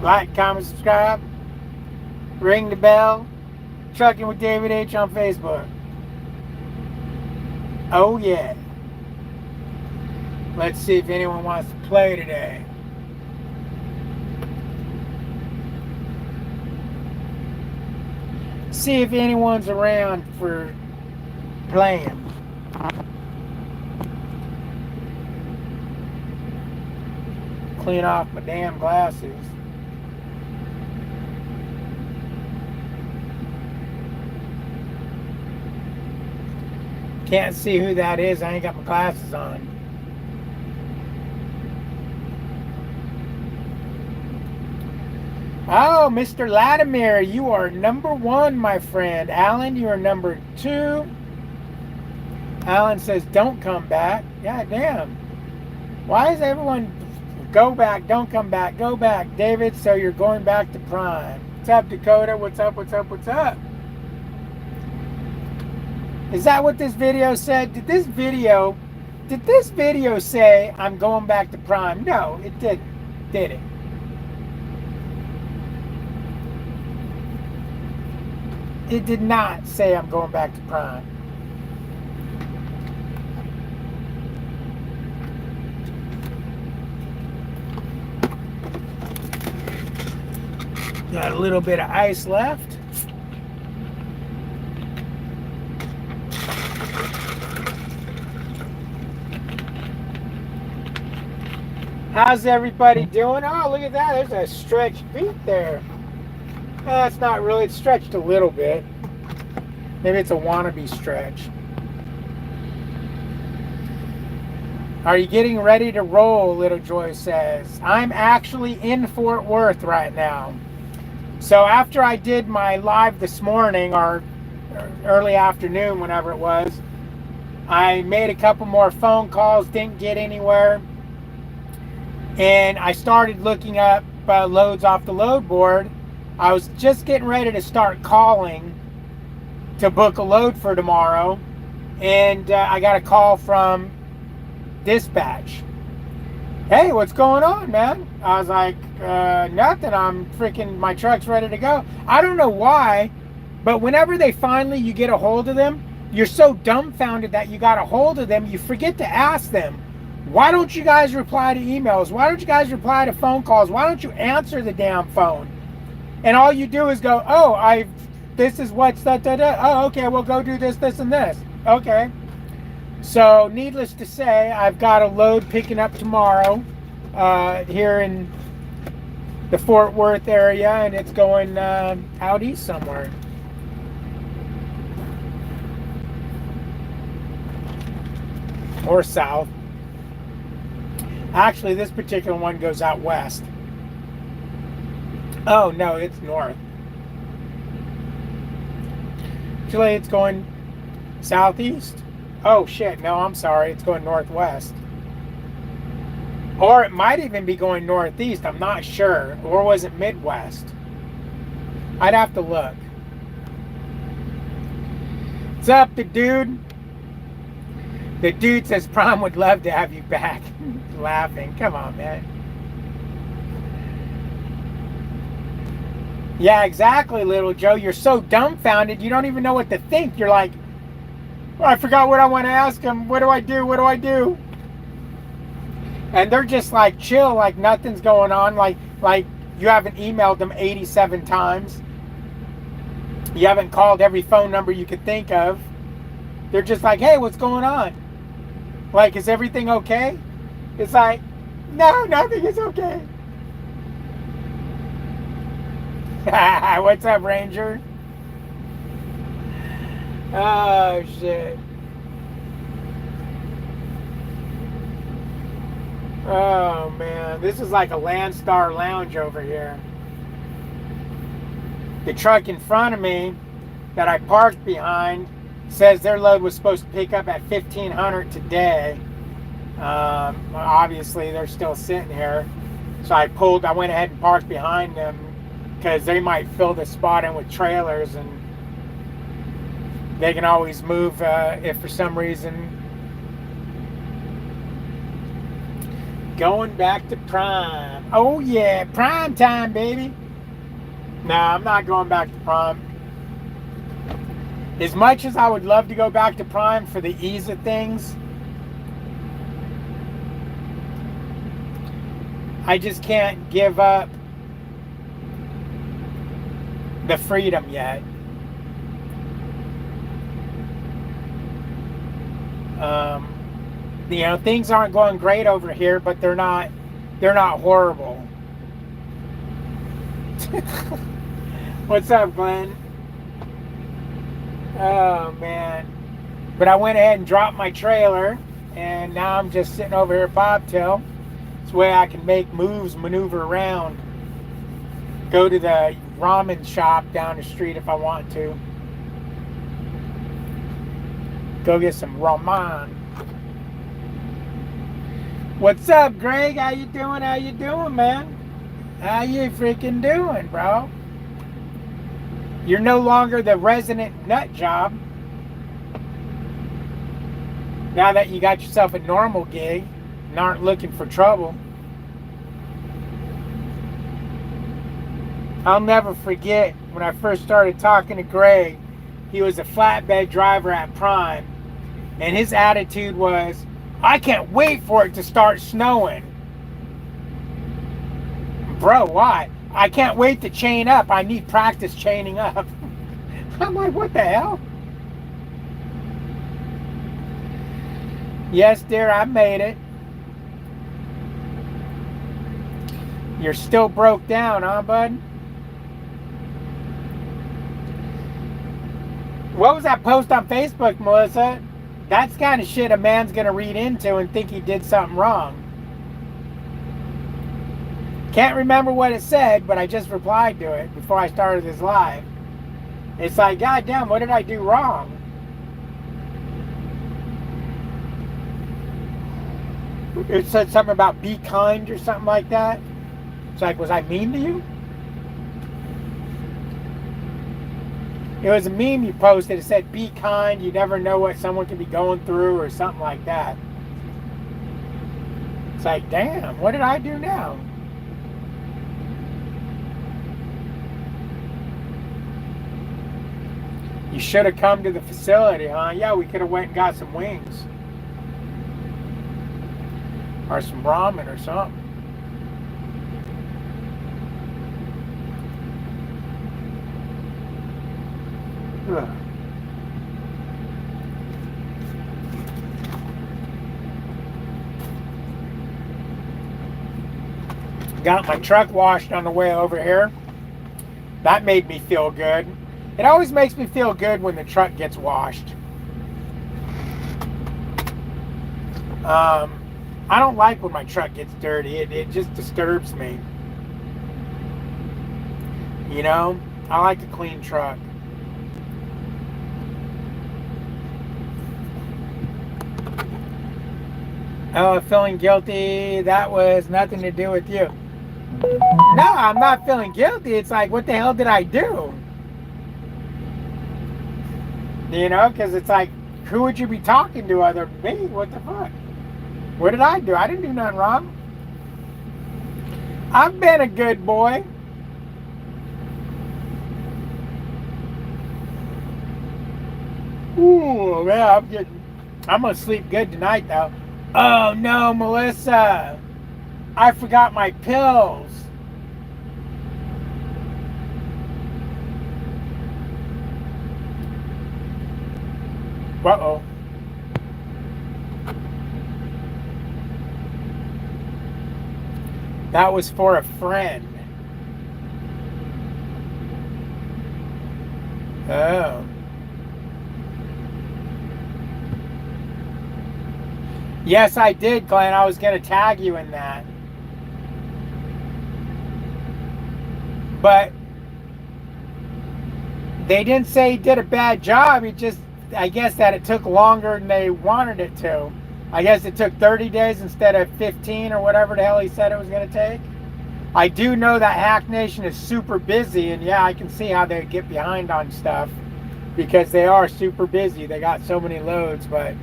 Like, comment, subscribe, ring the bell. Trucking with David H on Facebook. Oh yeah. Let's see if anyone wants to play today. See if anyone's around for playing. Clean off my damn glasses. Can't see who that is. I ain't got my glasses on. Oh, Mr. Latimer, you are number 1, my friend. Alan, you are number 2. Alan says, don't come back. God damn. Why is everyone go back, don't come back, go back? David, so you're going back to Prime. What's up, Dakota? What's up, what's up, what's up? Is that what this video said? Did this video say I'm going back to Prime? No, it didn't. Did it? It did not say I'm going back to Prime. Got a little bit of ice left. How's everybody doing? Oh, look at that. There's a stretched feet there. That's not really. It's stretched a little bit. Maybe it's a wannabe stretch. Are you getting ready to roll, Little Joy says. I'm actually in Fort Worth right now. So after I did my live this morning, or early afternoon, whenever it was, I made a couple more phone calls, didn't get anywhere. And I started looking up loads off the load board. I was just getting ready to start calling to book a load for tomorrow. And I got a call from dispatch. Hey, what's going on, man? I was like, nothing. I'm freaking, my truck's ready to go. I don't know why, but whenever you get a hold of them, you're so dumbfounded that you got a hold of them, you forget to ask them, why don't you guys reply to emails? Why don't you guys reply to phone calls? Why don't you answer the damn phone? And all you do is go, oh, this is what's da da da. Oh, okay, we'll go do this, this, and this. Okay. So, needless to say, I've got a load picking up tomorrow here in the Fort Worth area, and it's going out east somewhere. Or south. Actually, this particular one goes out west. Oh, no, it's north. Actually, it's going southeast. Oh, shit. No, I'm sorry. It's going northwest. Or it might even be going northeast. I'm not sure. Or was it Midwest? I'd have to look. What's up, the dude? The dude says Prom would love to have you back. Laughing. Come on, man. Yeah, exactly, Little Joe. You're so dumbfounded, you don't even know what to think. You're like, oh, I forgot what I want to ask him. What do I do? What do I do? And they're just like chill, like nothing's going on. Like you haven't emailed them 87 times. You haven't called every phone number you could think of. They're just like, hey, what's going on? Like, is everything okay? It's like, no, nothing is okay. What's up, Ranger? Oh, shit. Oh, man. This is like a Landstar lounge over here. The truck in front of me that I parked behind says their load was supposed to pick up at 1500 today. Obviously, they're still sitting here. So I went ahead and parked behind them because they might fill the spot in with trailers, and they can always move if for some reason. Going back to Prime. Oh yeah, Prime time, baby. Nah, I'm not going back to Prime. As much as I would love to go back to Prime for the ease of things, I just can't give up the freedom yet. You know, things aren't going great over here, but they're not horrible. What's up, Glenn? Oh man. But I went ahead and dropped my trailer, and now I'm just sitting over here at Bobtail. This way I can make moves, maneuver around. Go to the ramen shop down the street if I want to. Go get some ramen. What's up, Greg? How you doing? How you doing, man? How you freaking doing, bro? You're no longer the resident nut job. Now that you got yourself a normal gig and aren't looking for trouble. I'll never forget when I first started talking to Greg. He was a flatbed driver at Prime, and his attitude was, I can't wait for it to start snowing. Bro, why? I can't wait to chain up. I need practice chaining up. I'm like, what the hell? Yes, dear, I made it. You're still broke down, huh, bud? What was that post on Facebook, Melissa? That's kind of shit a man's going to read into and think he did something wrong. Can't remember what it said, but I just replied to it before I started this live. It's like, God damn, what did I do wrong? It said something about be kind or something like that. It's like, was I mean to you? It was a meme you posted. It said, be kind. You never know what someone could be going through or something like that. It's like, damn, what did I do now? You should have come to the facility, huh? Yeah, we could have went and got some wings. Or some ramen or something. Ugh. Got my truck washed on the way over here. That made me feel good. It always makes me feel good when the truck gets washed. I don't like when my truck gets dirty. It just disturbs me. You know, I like a clean truck. Oh, feeling guilty. That was nothing to do with you. No, I'm not feeling guilty. It's like, what the hell did I do? You know, because it's like, who would you be talking to other than me? What the fuck? What did I do? I didn't do nothing wrong. I've been a good boy. Ooh, man, I'm gonna sleep good tonight, though. Oh no, Melissa, I forgot my pills. Uh-oh. That was for a friend. Oh. Yes, I did, Glenn. I was going to tag you in that. But they didn't say he did a bad job. It just, I guess that it took longer than they wanted it to. I guess it took 30 days instead of 15 or whatever the hell he said it was going to take. I do know that Hack Nation is super busy, and yeah, I can see how they get behind on stuff because they are super busy. They got so many loads, but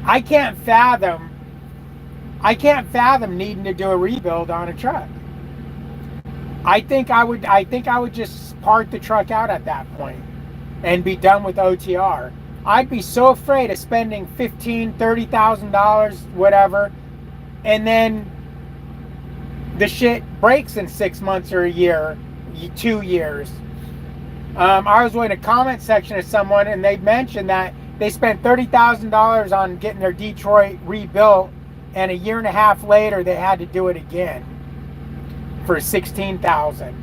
I can't fathom I can't fathom needing to do a rebuild on a truck. I think I would just park the truck out at that point and be done with OTR. I'd be so afraid of spending $30,000, whatever, and then the shit breaks in 6 months or a year, 2 years. I was in a comment section of someone, and they mentioned that they spent $30,000 on getting their Detroit rebuilt, and a year and a half later they had to do it again for $16,000.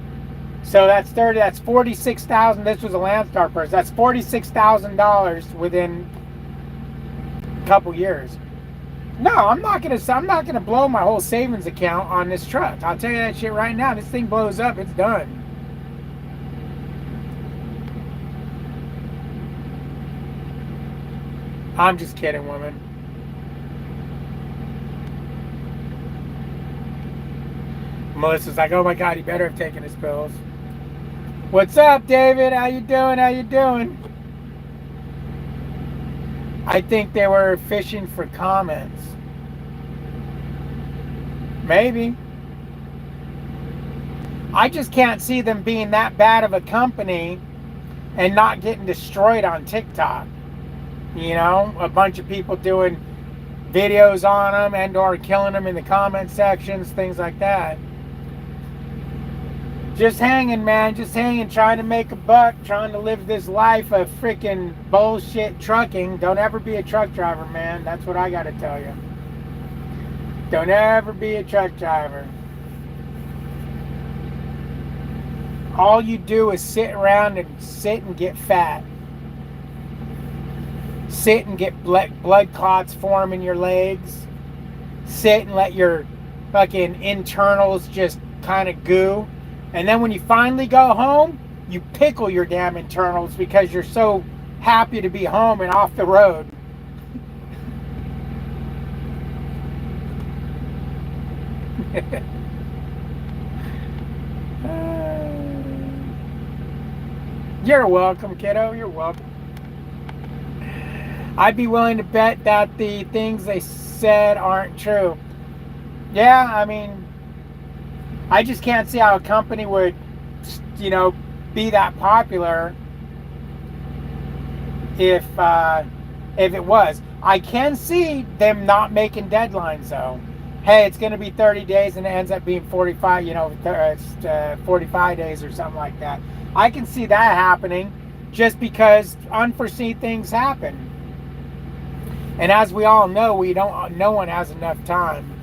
So that's 30. That's $46,000. This was a Landstar person. That's $46,000 within a couple years. No, I'm not gonna blow my whole savings account on this truck. I'll tell you that shit right now. This thing blows up, it's done. I'm just kidding, woman. Melissa's like, oh my God, he better have taken his pills. What's up, David? How you doing? How you doing? I think they were fishing for comments. Maybe. I just can't see them being that bad of a company and not getting destroyed on TikTok. You know, a bunch of people doing videos on them and or killing them in the comment sections, things like that. Just hanging, man, just hanging, trying to make a buck, trying to live this life of freaking bullshit trucking. Don't ever be a truck driver, man. That's what I gotta tell you. Don't ever be a truck driver. All you do is sit around and get fat. Sit and get blood clots form in your legs. Sit and let your fucking internals just kind of goo. And then when you finally go home, you pickle your damn internals because you're so happy to be home and off the road. You're welcome, kiddo. You're welcome. I'd be willing to bet that the things they said aren't true. Yeah, I mean, I just can't see how a company would, you know, be that popular if it was. I can see them not making deadlines though. Hey, it's going to be 30 days and it ends up being 45, you know, it's 45 days or something like that. I can see that happening just because unforeseen things happen. And as we all know, no one has enough time.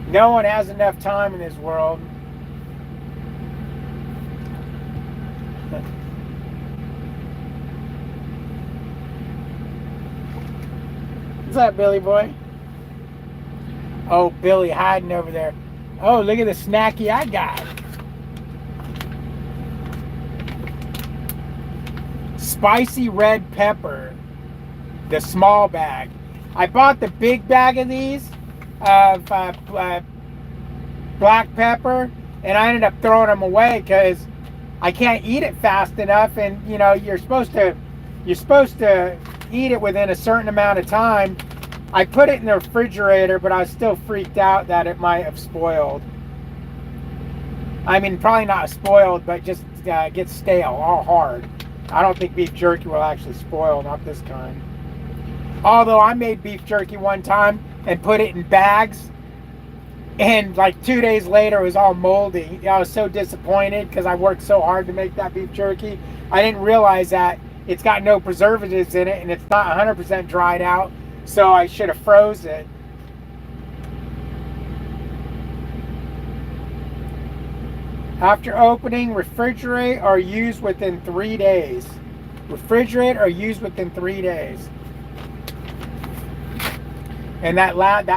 No one has enough time in this world. What's up, Billy boy? Oh, Billy hiding over there. Oh, look at the snacky I got. Spicy red pepper. The small bag. I bought the big bag of these. Of black pepper, and I ended up throwing them away because I can't eat it fast enough. And you know, you're supposed to eat it within a certain amount of time. I put it in the refrigerator, but I was still freaked out that it might have spoiled. I mean, probably not spoiled, but just get stale, all hard. I don't think beef jerky will actually spoil, not this kind. Although I made beef jerky one time and put it in bags, and like 2 days later it was all moldy. I was so disappointed because I worked so hard to make that beef jerky. I didn't realize that it's got no preservatives in it and it's not 100% dried out, so I should have froze it. After opening, refrigerate or use within 3 days. Refrigerate or use within 3 days. And that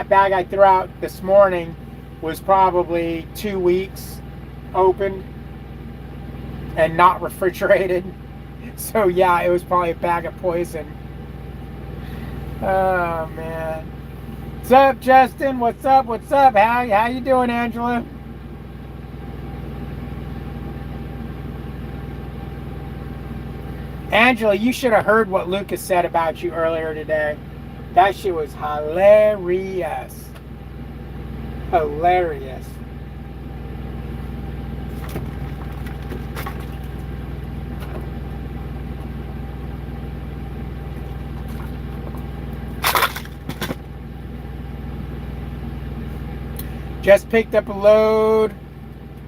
bag I threw out this morning was probably 2 weeks open and not refrigerated. So yeah, it was probably a bag of poison. Oh man. What's up, Justin? What's up? What's up? How you doing, Angela? Angela, you should have heard what Lucas said about you earlier today. That shit was hilarious. Hilarious. Just picked up a load.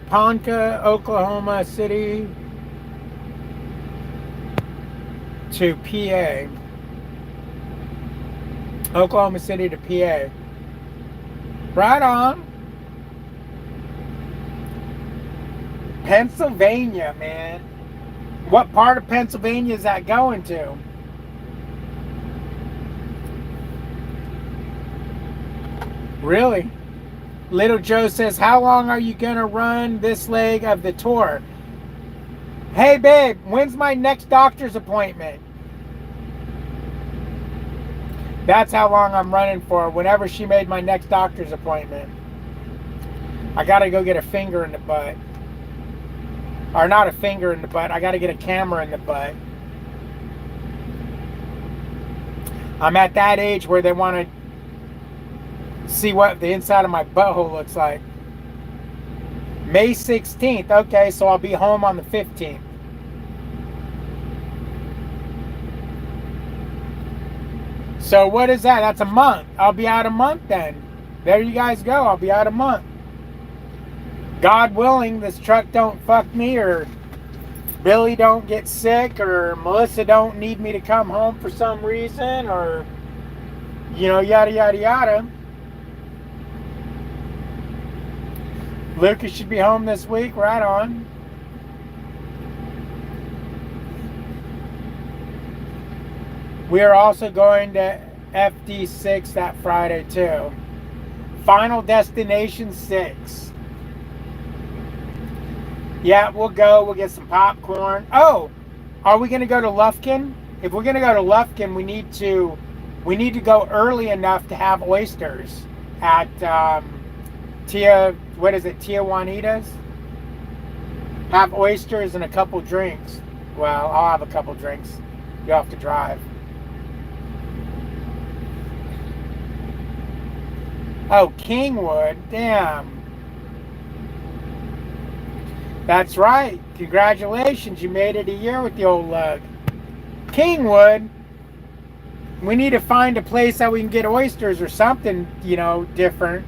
Ponca, Oklahoma City to PA. Oklahoma City to PA. Right on. Pennsylvania, man. What part of Pennsylvania is that going to? Really? Little Joe says, how long are you going to run this leg of the tour? Hey, babe, when's my next doctor's appointment? That's how long I'm running for, whenever she made my next doctor's appointment. I got to go get a finger in the butt. Or not a finger in the butt, I got to get a camera in the butt. I'm at that age where they want to see what the inside of my butthole looks like. May 16th. Okay, so I'll be home on the 15th. So what is that? That's a month. I'll be out a month then. There you guys go. I'll be out a month. God willing, this truck don't fuck me, or Billy don't get sick, or Melissa don't need me to come home for some reason, or, you know, yada, yada, yada. Lucas should be home this week. Right on. We are also going to FD6 that Friday too. Final Destination 6. Yeah, we'll go. We'll get some popcorn. Oh, are we going to go to Lufkin? If we're going to go to Lufkin, we need to go early enough to have oysters at Tia Juanita's? Have oysters and a couple drinks. Well, I'll have a couple drinks. You'll have to drive. Oh, Kingwood. Damn. That's right. Congratulations. You made it a year with the old lug. Kingwood. We need to find a place that we can get oysters or something, you know, different.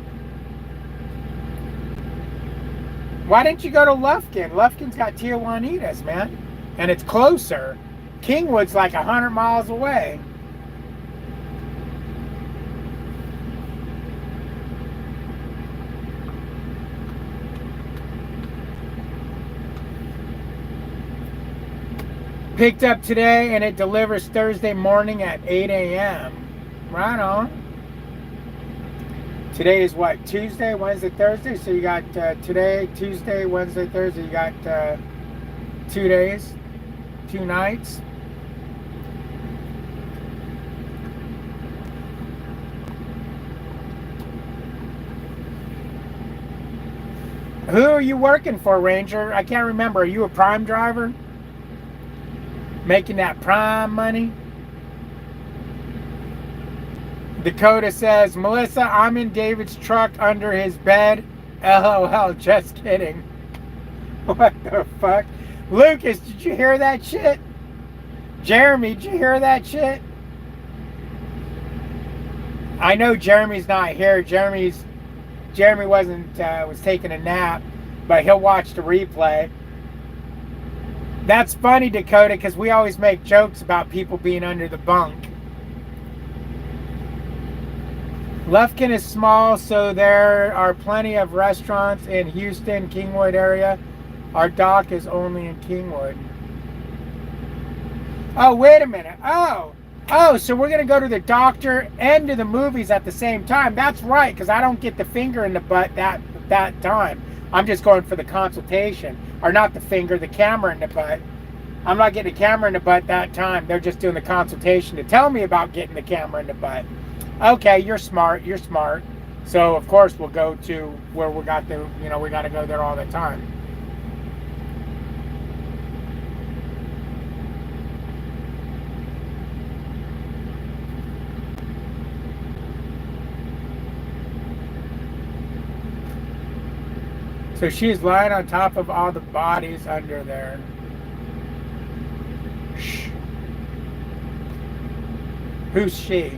Why didn't you go to Lufkin? Lufkin's got Tia Juanita's, man. And it's closer. Kingwood's like 100 miles away. Picked up today and it delivers Thursday morning at 8 a.m. Right on. Today is what? Tuesday, Wednesday, Thursday. So you got today, Tuesday, Wednesday, Thursday. You got 2 days, 2 nights. Who are you working for, Ranger? I can't remember. Are you a Prime driver? Making that Prime money? Dakota says, Melissa, I'm in David's truck under his bed. LOL, just kidding. What the fuck? Lucas, did you hear that shit? Jeremy, did you hear that shit? I know Jeremy's not here. Jeremy was taking a nap, but he'll watch the replay. That's funny, Dakota, because we always make jokes about people being under the bunk. Lufkin is small, so there are plenty of restaurants in Houston, Kingwood area. Our dock is only in Kingwood. Oh, wait a minute. Oh, so we're going to go to the doctor and to the movies at the same time. That's right, because I don't get the finger in the butt that time. I'm just going for the consultation. Or not the finger, the camera in the butt. I'm not getting the camera in the butt that time. They're just doing the consultation to tell me about getting the camera in the butt. Okay, you're smart. You're smart. So, of course, we'll go to where we got to, we got to go there all the time. So she's lying on top of all the bodies under there. Shh. Who's she?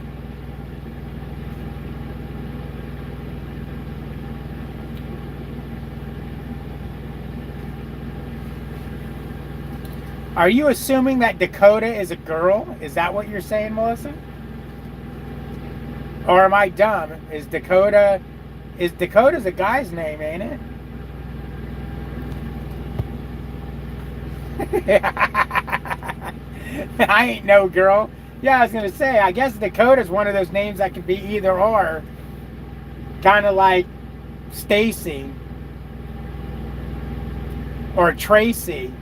Are you assuming that Dakota is a girl? Is that what you're saying, Melissa? Or am I dumb? Dakota's a guy's name, ain't it? I ain't no girl. Yeah, I was gonna say, I guess Dakota's one of those names that could be either or. Kind of like Stacy or Tracy.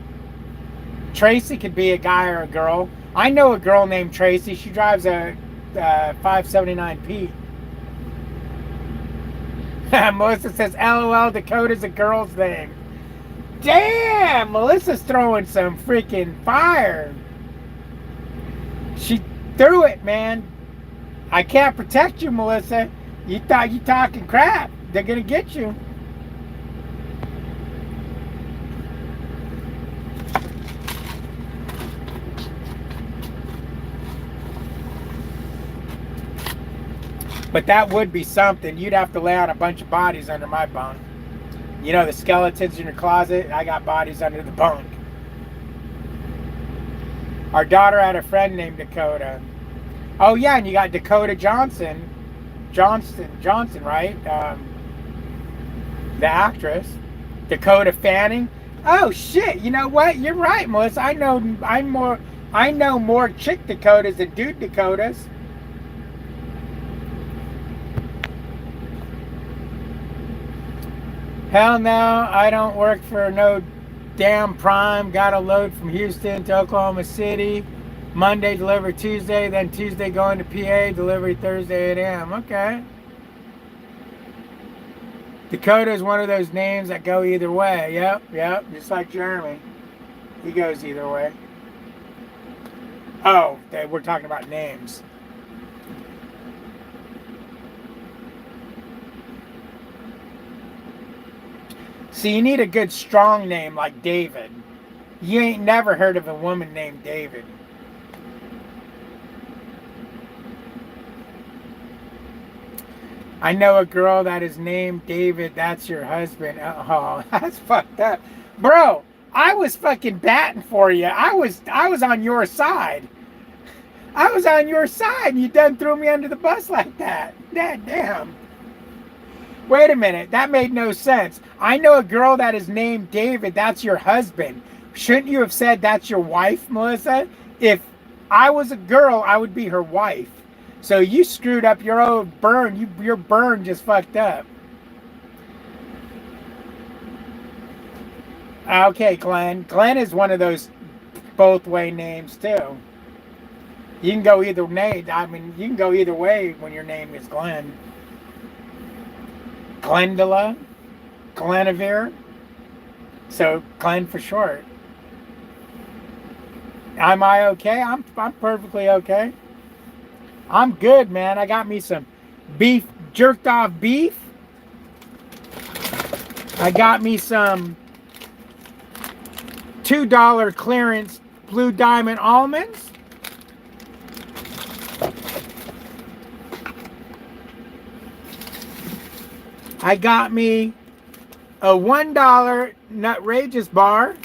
Tracy could be a guy or a girl. I know a girl named Tracy. She drives a 579P. Melissa says, LOL, Dakota's a girl's name. Damn, Melissa's throwing some freaking fire. She threw it, man. I can't protect you, Melissa. You thought you talking crap. They're gonna get you. But that would be something. You'd have to lay out a bunch of bodies under my bunk. You know, the skeletons in your closet, I got bodies under the bunk. Our daughter had a friend named Dakota. Oh yeah, and you got Dakota Johnson, right? The actress. Dakota Fanning. Oh shit, you know what? You're right, Melissa. I know more chick Dakotas than dude Dakotas. Hell no, I don't work for no damn Prime. Got a load from Houston to Oklahoma City. Monday delivery Tuesday, then Tuesday going to PA, delivery Thursday 8 a.m. Okay. Dakota is one of those names that go either way. Yep, just like Jeremy. He goes either way. Oh, we're talking about names. So you need a good strong name like David. You ain't never heard of a woman named David. I know a girl that is named David. That's your husband. Oh, that's fucked up. Bro, I was fucking batting for you. I was on your side. I was on your side and you done threw me under the bus like that. Damn. Wait a minute, that made no sense. I know a girl that is named David. That's your husband. Shouldn't you have said that's your wife, Melissa? If I was a girl, I would be her wife. So you screwed up your own burn. Your burn just fucked up. Okay, Glenn. Glenn is one of those both way names too. You can go either way. I mean, you can go either way when your name is Glenn. Glendula, Glenavere. So Glenn for short. Am I okay? I'm perfectly okay. I'm good, man. I got me some beef, jerked off beef. I got me some $2 clearance Blue Diamond almonds. I got me a $1 Nutrageous bar.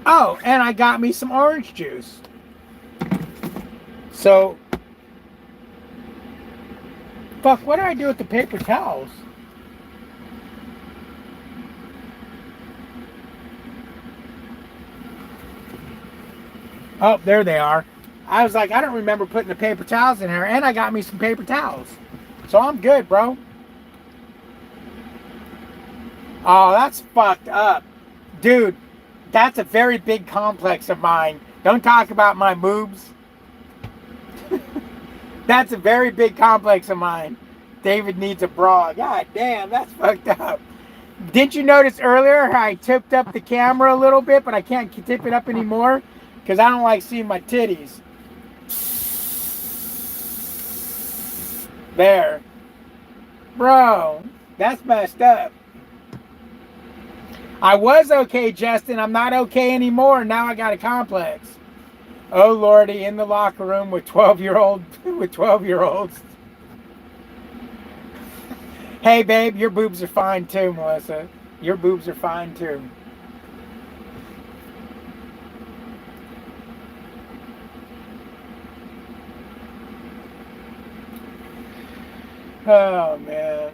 Oh, and I got me some orange juice. So, fuck, what do I do with the paper towels? Oh, there they are. I was like, I don't remember putting the paper towels in here, and I got me some paper towels. So I'm good, bro. Oh, that's fucked up. Dude, that's a very big complex of mine. Don't talk about my boobs. That's a very big complex of mine. David needs a bra. God damn, that's fucked up. Did you notice earlier how I tipped up the camera a little bit, but I can't tip it up anymore because I don't like seeing my titties. There. Bro, that's messed up. I was okay, Justin. I'm not okay anymore. Now I got a complex. Oh Lordy, in the locker room with 12-year-olds. Hey babe, your boobs are fine too, Melissa. Your boobs are fine too. Oh man.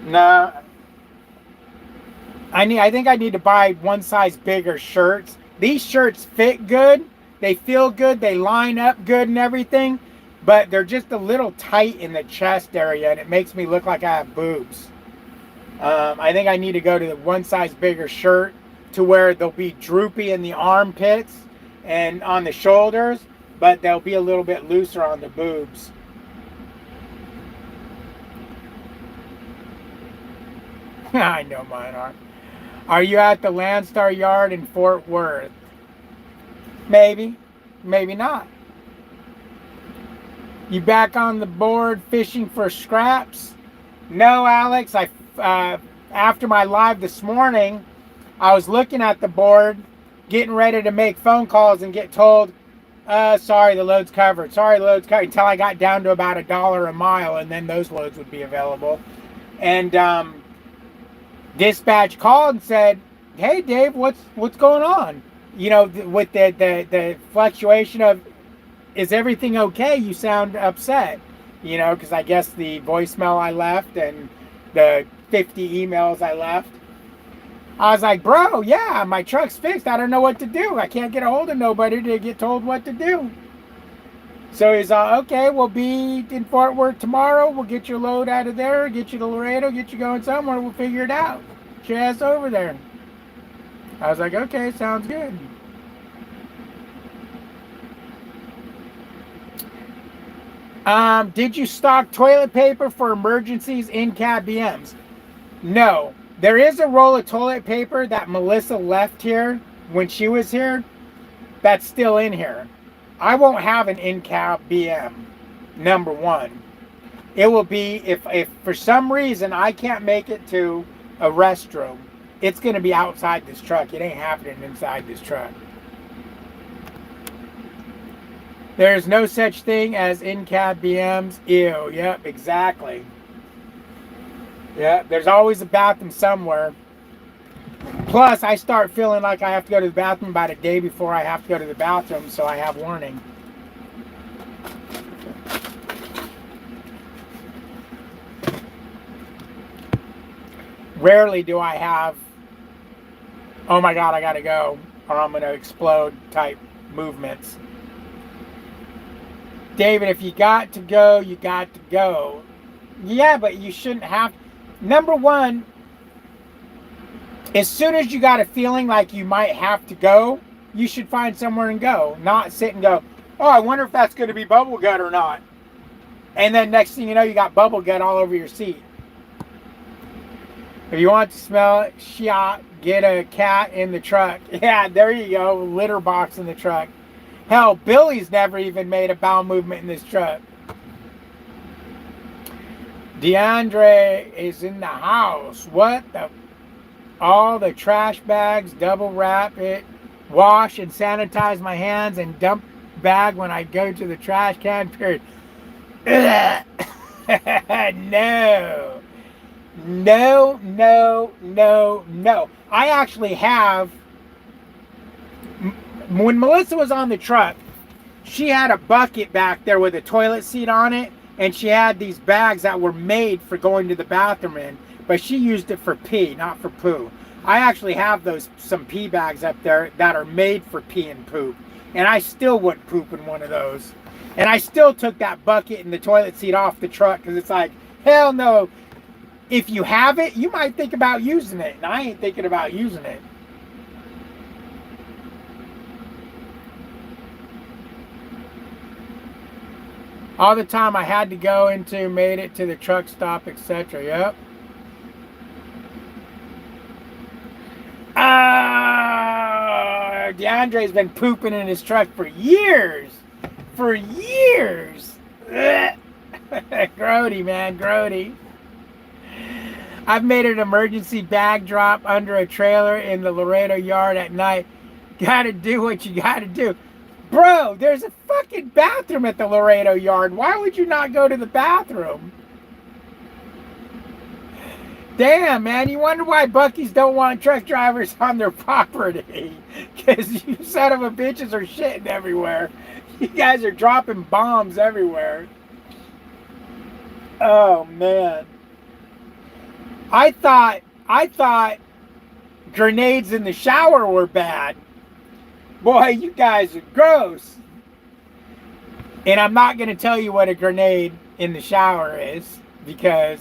Nah. I think I need to buy one size bigger shirts. These shirts fit good. They feel good. They line up good and everything. But they're just a little tight in the chest area, and it makes me look like I have boobs. I think I need to go to the one size bigger shirt to where they'll be droopy in the armpits and on the shoulders, but they'll be a little bit looser on the boobs. I know mine are. Are you at the Landstar yard in Fort Worth? Maybe. Maybe not. You back on the board fishing for scraps? No, Alex. After my live this morning, I was looking at the board, getting ready to make phone calls and get told, sorry, the load's covered. Sorry, the load's covered. Until I got down to about $1 a mile, and then those loads would be available. And dispatch called and said, hey Dave, what's going on? You know, with the fluctuation of, is everything okay? You sound upset. You know, because I guess the voicemail I left and the 50 emails I left. I was like, bro, yeah, my truck's fixed. I don't know what to do. I can't get a hold of nobody to get told what to do. So he's all, okay, we'll be in Fort Worth tomorrow. We'll get your load out of there, get you to Laredo, get you going somewhere. We'll figure it out. Get your ass over there. I was like, okay, sounds good. Did you stock toilet paper for emergencies in cab BMs? No. There is a roll of toilet paper that Melissa left here when she was here that's still in here. I won't have an in-cab BM, number one. It will be, if for some reason I can't make it to a restroom, it's going to be outside this truck. It ain't happening inside this truck. There's no such thing as in-cab BMs. Ew, yep, exactly. Yeah, there's always a bathroom somewhere. Plus, I start feeling like I have to go to the bathroom about a day before I have to go to the bathroom, so I have warning. Rarely do I have, oh my God, I gotta go, or I'm gonna explode type movements. David, if you got to go, you got to go. Yeah, but you shouldn't have. Number one, as soon as you got a feeling like you might have to go, you should find somewhere and go. Not sit and go, oh, I wonder if that's going to be bubble gut or not. And then next thing you know, you got bubble gut all over your seat. If you want to smell shit, get a cat in the truck. Yeah, there you go. Litter box in the truck. Hell, Billy's never even made a bowel movement in this truck. DeAndre is in the house. What the? All the trash bags, double wrap it, wash and sanitize my hands, and dump bag when I go to the trash can, period. No. No, no, no, no. I actually have, when Melissa was on the truck, she had a bucket back there with a toilet seat on it, and she had these bags that were made for going to the bathroom in, but she used it for pee, not for poo. I actually have some pee bags up there that are made for pee and poop, and I still wouldn't poop in one of those. And I still took that bucket and the toilet seat off the truck because it's like, hell no. If you have it, you might think about using it, and I ain't thinking about using it. All the time I had to go into, made it to the truck stop, etc. Yep. DeAndre's been pooping in his truck for years. For years. Grody, man, Grody. I've made an emergency bag drop under a trailer in the Laredo yard at night. Gotta do what you gotta do. Bro, there's a fucking bathroom at the Laredo yard. Why would you not go to the bathroom? Damn, man, you wonder why Buc-ee's don't want truck drivers on their property. Because you son of a bitches are shitting everywhere. You guys are dropping bombs everywhere. Oh, man. I thought grenades in the shower were bad. Boy, you guys are gross. And I'm not going to tell you what a grenade in the shower is, because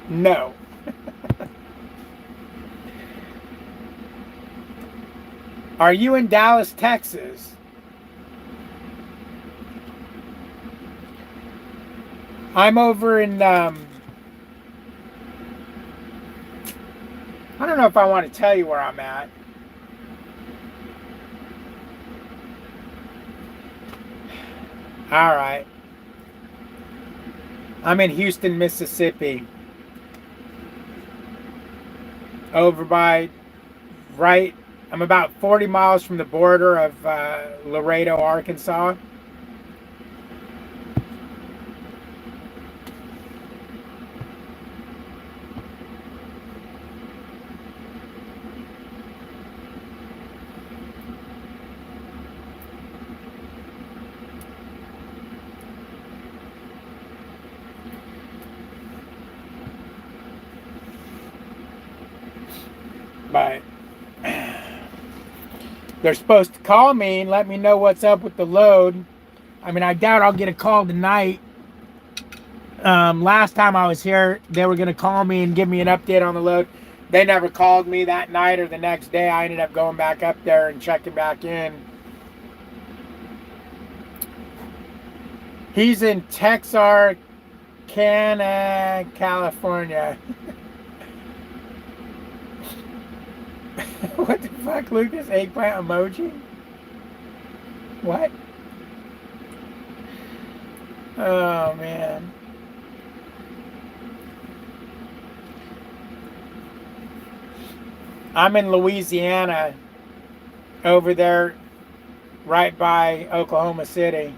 no. Are you in Dallas, Texas? I'm over in, I don't know if I want to tell you where I'm at. All right. I'm in Houston, Mississippi. Over by, right, I'm about 40 miles from the border of Laredo, Arkansas. But they're supposed to call me and let me know what's up with the load. I mean, I doubt I'll get a call tonight. Last time I was here, they were going to call me and give me an update on the load. They never called me that night or the next day. I ended up going back up there and checking back in. He's in Texarkana, California. What the fuck, Lucas? Eggplant emoji? What? Oh, man. I'm in Louisiana, over there, right by Oklahoma City.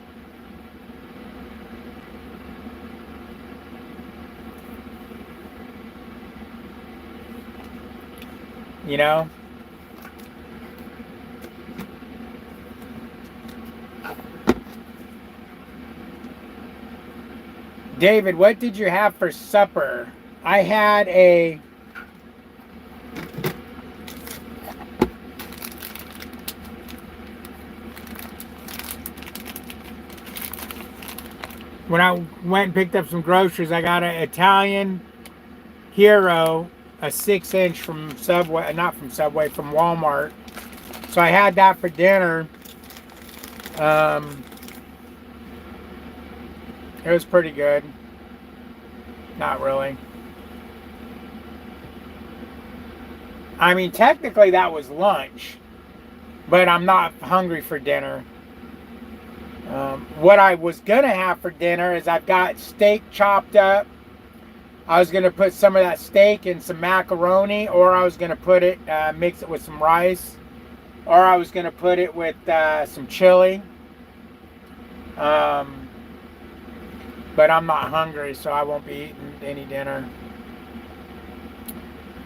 You know? David, what did you have for supper? I had a when I went and picked up some groceries, I got an Italian Hero, a 6-inch from Subway, not from Subway, from Walmart. So I had that for dinner. It was pretty good. Not really. I mean, technically that was lunch, but I'm not hungry for dinner. What I was going to have for dinner is I've got steak chopped up. I was going to put some of that steak in some macaroni, or I was going to put it, mix it with some rice, or I was going to put it with some chili. But I'm not hungry, so I won't be eating any dinner.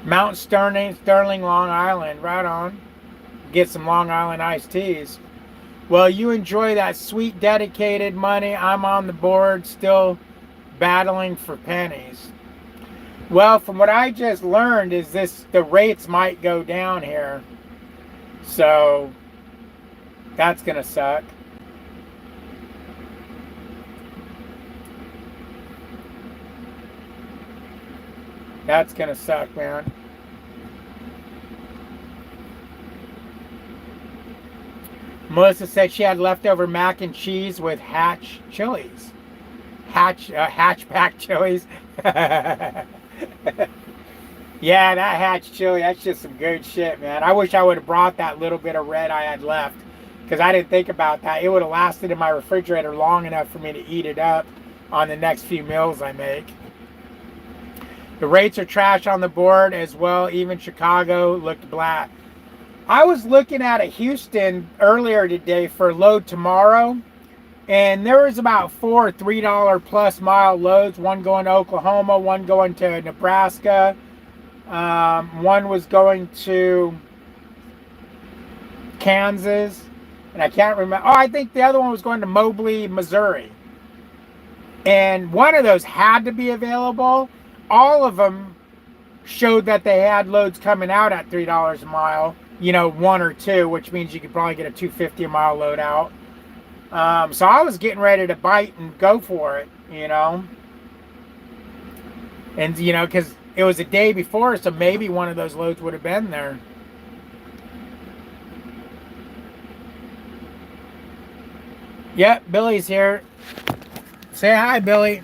Mount Sterling, Long Island, right on. Get some Long Island iced teas. Well, you enjoy that sweet dedicated money. I'm on the board, still battling for pennies. Well, from what I just learned is the rates might go down here. So that's gonna suck. That's gonna suck, man. Melissa said she had leftover mac and cheese with Hatch chilies. Hatchback chilies. Yeah, that Hatch chili, that's just some good shit, man. I wish I would have brought that little bit of red I had left, because I didn't think about that. It would have lasted in my refrigerator long enough for me to eat it up on the next few meals I make. The rates are trash on the board as well. Even Chicago looked black. I was looking at a Houston earlier today for load tomorrow, and there was about 4 $3 plus mile loads. One going to Oklahoma, one going to Nebraska. One was going to Kansas, and I can't remember. Oh, I think the other one was going to Mobley, Missouri. And one of those had to be available. All of them showed that they had loads coming out at $3 a mile, you know, one or two, which means you could probably get a $2.50 a mile load out. So I was getting ready to bite and go for it, you know. And, you know, because it was a day before, so maybe one of those loads would have been there. Yep, Billy's here. Say hi, Billy.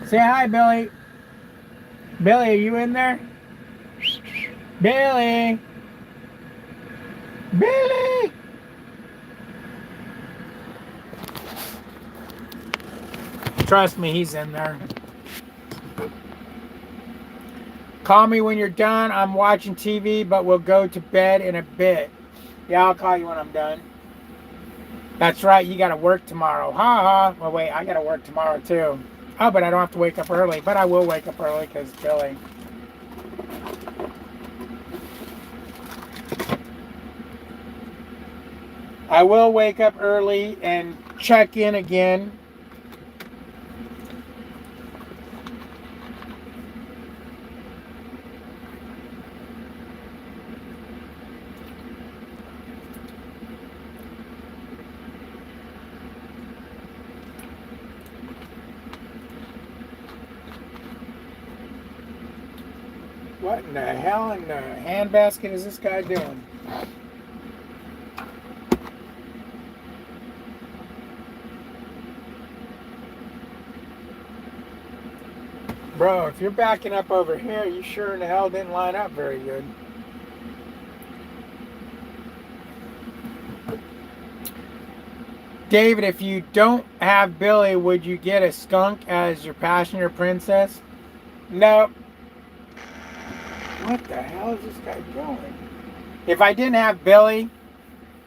Say hi, Billy. Billy, are you in there? Billy. Billy. Trust me, he's in there. Call me when you're done. I'm watching TV, but we'll go to bed in a bit. Yeah, I'll call you when I'm done. That's right, you got to work tomorrow. Ha ha. Well, wait, I got to work tomorrow too. Oh, but I don't have to wake up early. But I will wake up early because Billy. I will wake up early and check in again. What in the hell in the handbasket is this guy doing? Bro, if you're backing up over here, you sure in the hell didn't line up very good. David, if you don't have Billy, would you get a skunk as your passenger princess? No. What the hell is this guy doing? If I didn't have Billy,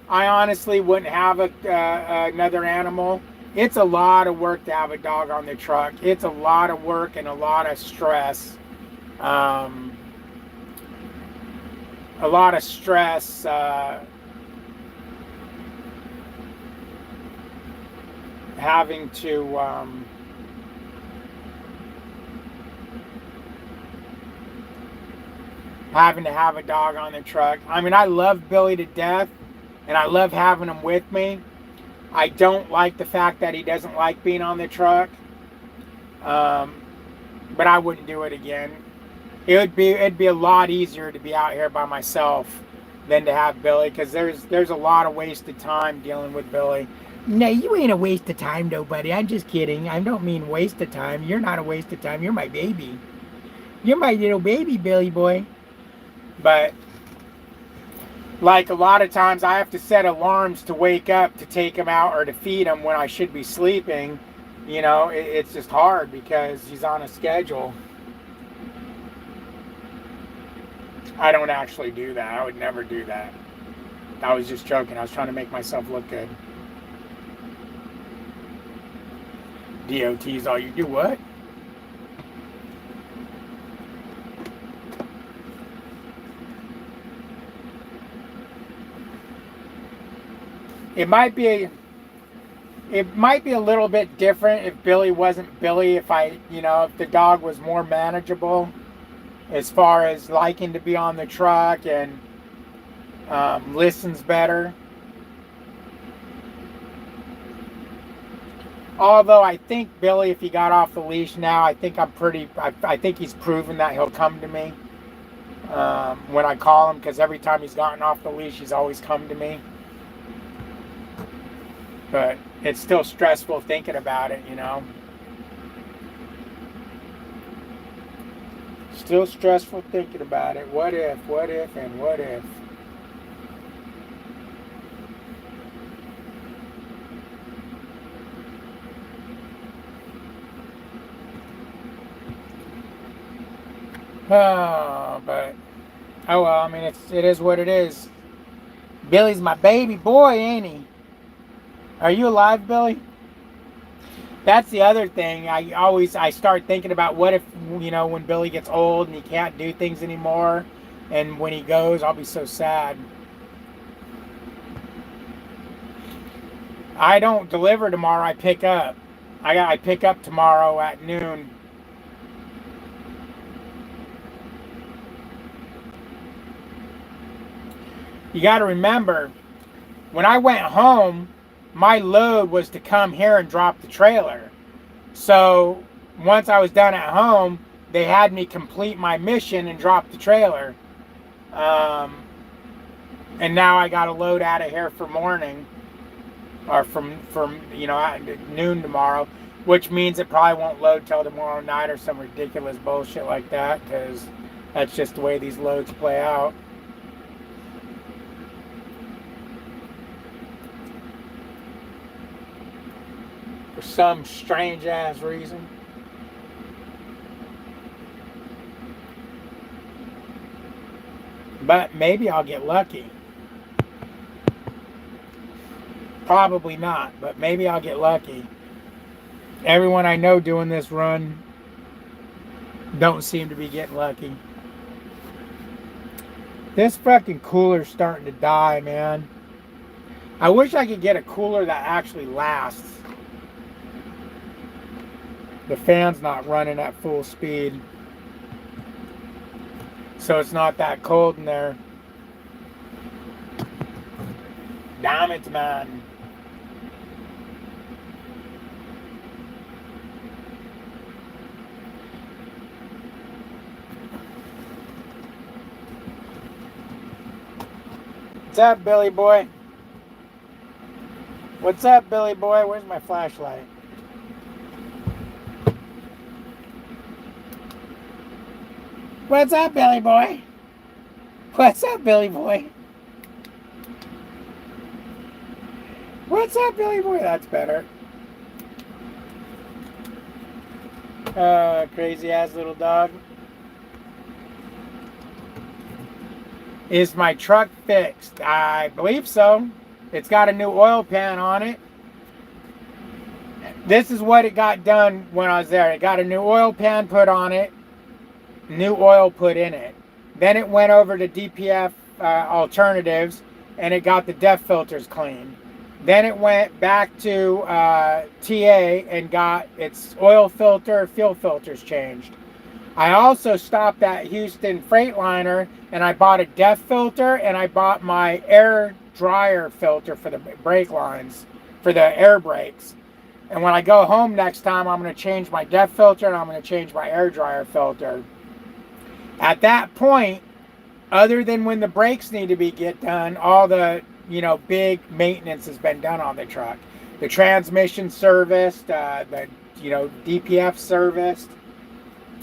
I honestly wouldn't have another animal. It's a lot of work to have a dog on the truck. It's a lot of work and a lot of stress. A lot of stress. Having to have a dog on the truck. I mean, I love Billy to death, and I love having him with me. I don't like the fact that he doesn't like being on the truck, but I wouldn't do it again. It'd be a lot easier to be out here by myself than to have Billy, because there's a lot of wasted time dealing with Billy. No, you ain't a waste of time, though, buddy. I'm just kidding. I don't mean waste of time. You're not a waste of time. You're my baby. You're my little baby, Billy boy. But like a lot of times I have to set alarms to wake up to take him out or to feed him when I should be sleeping. You know, it's just hard because he's on a schedule. I don't actually do that. I would never do that. I was just joking. I was trying to make myself look good. DOT's all you do what? It might be a little bit different if Billy wasn't Billy. If the dog was more manageable as far as liking to be on the truck and listens better. Although I think Billy, if he got off the leash now, I think he's proven that he'll come to me. when I call him, because every time he's gotten off the leash, he's always come to me. But it's still stressful thinking about it, you know. Still stressful thinking about it. What if, and what if? Oh, but oh well. I mean, it is what it is. Billy's my baby boy, ain't he? Are you alive, Billy? That's the other thing. I start thinking about what if, you know, when Billy gets old and he can't do things anymore, and when he goes, I'll be so sad. I don't deliver tomorrow. I pick up. I pick up tomorrow at noon. You got to remember, when I went home, my load was to come here and drop the trailer. So once I was done at home, they had me complete my mission and drop the trailer. And now I got to load out of here for morning, or from you know, at noon tomorrow, which means it probably won't load till tomorrow night or some ridiculous bullshit like that, because that's just the way these loads play out. For some strange ass reason. But maybe I'll get lucky. Probably not, but maybe I'll get lucky. Everyone I know doing this run don't seem to be getting lucky. This fucking cooler's starting to die, man. I wish I could get a cooler that actually lasts. The fan's not running at full speed, so it's not that cold in there. Damn it, man. What's up, Billy boy? What's up, Billy boy? Where's my flashlight? What's up, Billy boy? What's up, Billy boy? What's up, Billy boy? That's better. Crazy ass little dog. Is my truck fixed? I believe so. It's got a new oil pan on it. This is what it got done when I was there. It got a new oil pan put on it, new oil put in it. Then it went over to DPF Alternatives, and it got the DEF filters cleaned. Then it went back to TA and got its oil filter, fuel filters changed. I also stopped at Houston Freightliner and I bought a DEF filter, and I bought my air dryer filter for the brake lines, for the air brakes. And when I go home next time, I'm going to change my DEF filter and I'm going to change my air dryer filter. At that point, other than when the brakes need to get done, all the, you know, big maintenance has been done on the truck. The transmission serviced, the, you know, DPF serviced.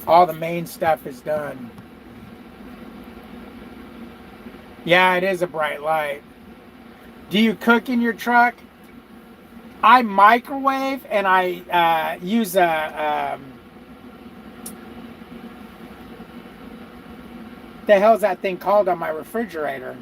All the main stuff is done. Yeah, it is a bright light. Do you cook in your truck? I microwave, and I use a the hell's that thing called on my refrigerator?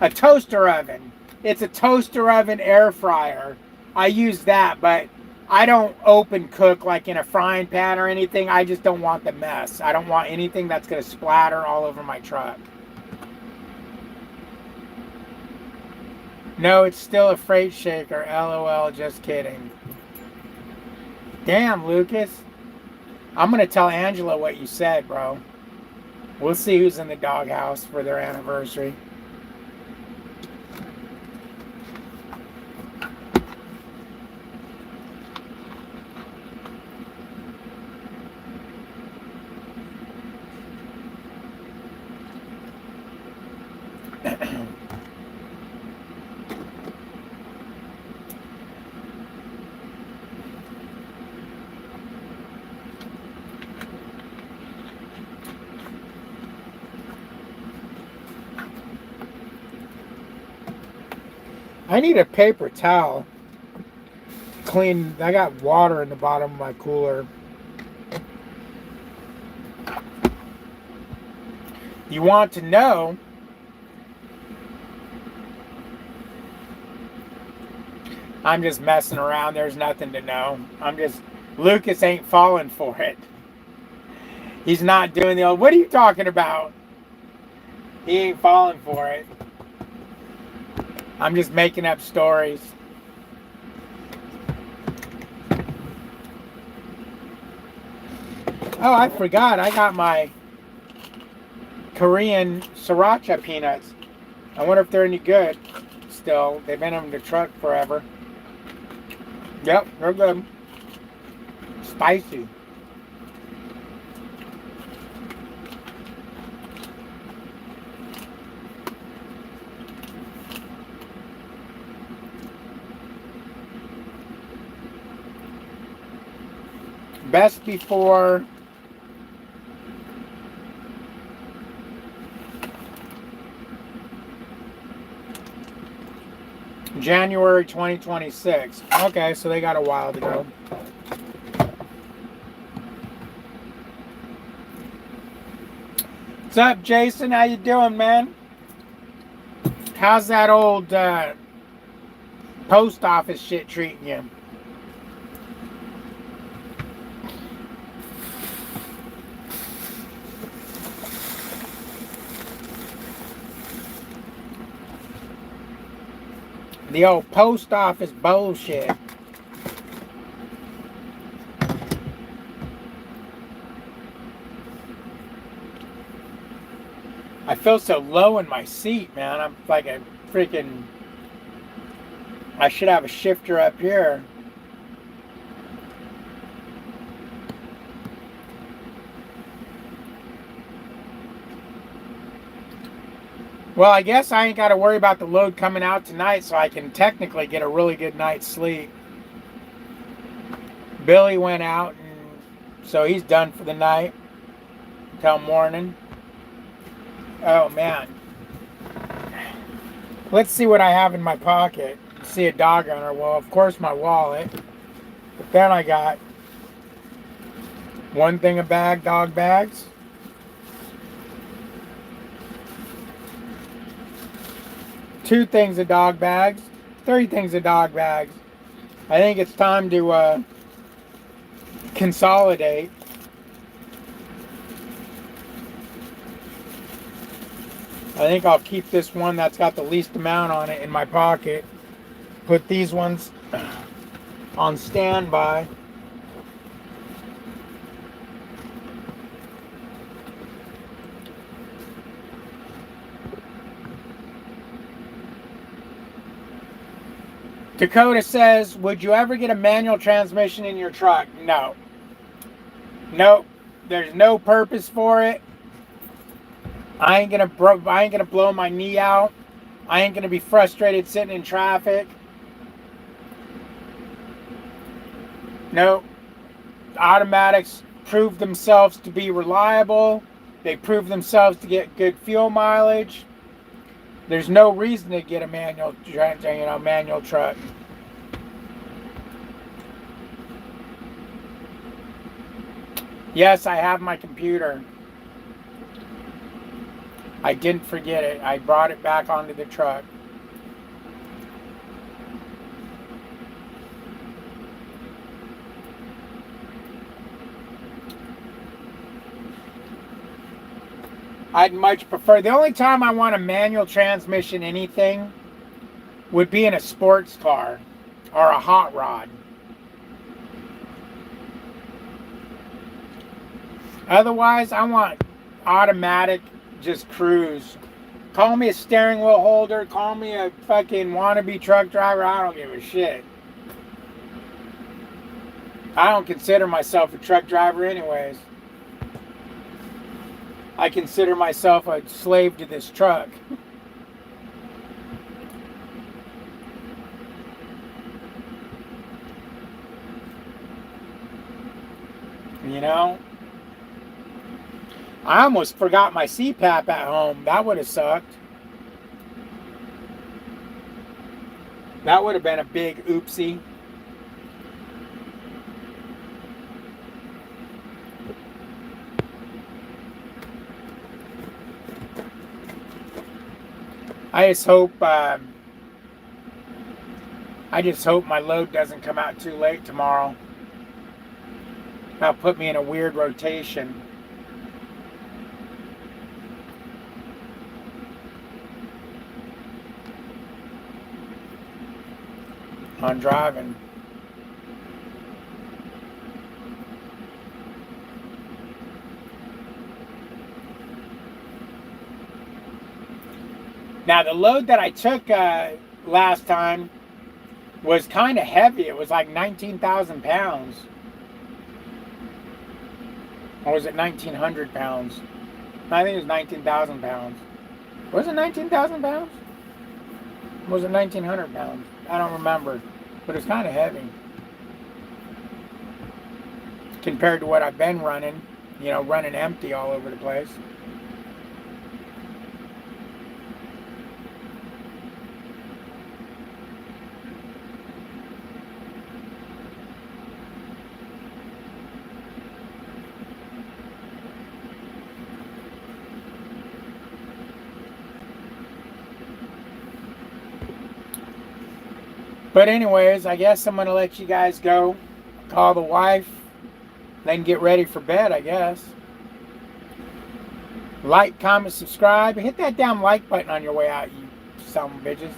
A toaster oven. It's a toaster oven air fryer. I use that, but I don't open cook like in a frying pan or anything. I just don't want the mess. I don't want anything that's going to splatter all over my truck. No, it's still a freight shaker. LOL, just kidding. Damn, Lucas. I'm going to tell Angela what you said, bro. We'll see who's in the doghouse for their anniversary. I need a paper towel to clean. I got water in the bottom of my cooler. You want to know? I'm just messing around. There's nothing to know. Lucas ain't falling for it. He's not doing the old, what are you talking about? He ain't falling for it. I'm just making up stories. Oh, I forgot. I got my Korean sriracha peanuts. I wonder if they're any good still. They've been in the truck forever. Yep, they're good. Spicy. Best before January 2026. Okay, so they got a while to go. What's up, Jason? How you doing, man? How's that old post office shit treating you? The old post office bullshit. I feel so low in my seat, man. I'm like a freaking... I should have a shifter up here. Well, I guess I ain't got to worry about the load coming out tonight, so I can technically get a really good night's sleep. Billy went out, and so he's done for the night until morning. Oh, man. Let's see what I have in my pocket. See a dog owner. Well, of course, my wallet. But then I got one thing of dog bags. Two things of dog bags, 3 things of dog bags. I think it's time to consolidate. I think I'll keep this one that's got the least amount on it in my pocket. Put these ones on standby. Dakota says, would you ever get a manual transmission in your truck? No. Nope. There's no purpose for it. I ain't gonna blow my knee out. I ain't gonna be frustrated sitting in traffic. Nope. Automatics prove themselves to be reliable. They prove themselves to get good fuel mileage. There's no reason to get a manual truck. Yes, I have my computer. I didn't forget it. I brought it back onto the truck. I'd much prefer, the only time I want a manual transmission anything would be in a sports car or a hot rod. Otherwise, I want automatic, just cruise. Call me a steering wheel holder, call me a fucking wannabe truck driver, I don't give a shit. I don't consider myself a truck driver anyways. I consider myself a slave to this truck. You know? I almost forgot my CPAP at home. That would have sucked. That would have been a big oopsie. I just hope my load doesn't come out too late tomorrow. That'll put me in a weird rotation on driving. Now the load that I took last time was kind of heavy. It was like 19,000 pounds. Or was it 1,900 pounds? I think it was 19,000 pounds. Was it 19,000 pounds? Or was it 1,900 pounds? I don't remember. But it's kind of heavy. Compared to what I've been running. You know, running empty all over the place. But anyways, I guess I'm going to let you guys go. Call the wife. Then get ready for bed, I guess. Like, comment, subscribe. Hit that damn like button on your way out, you son of bitches.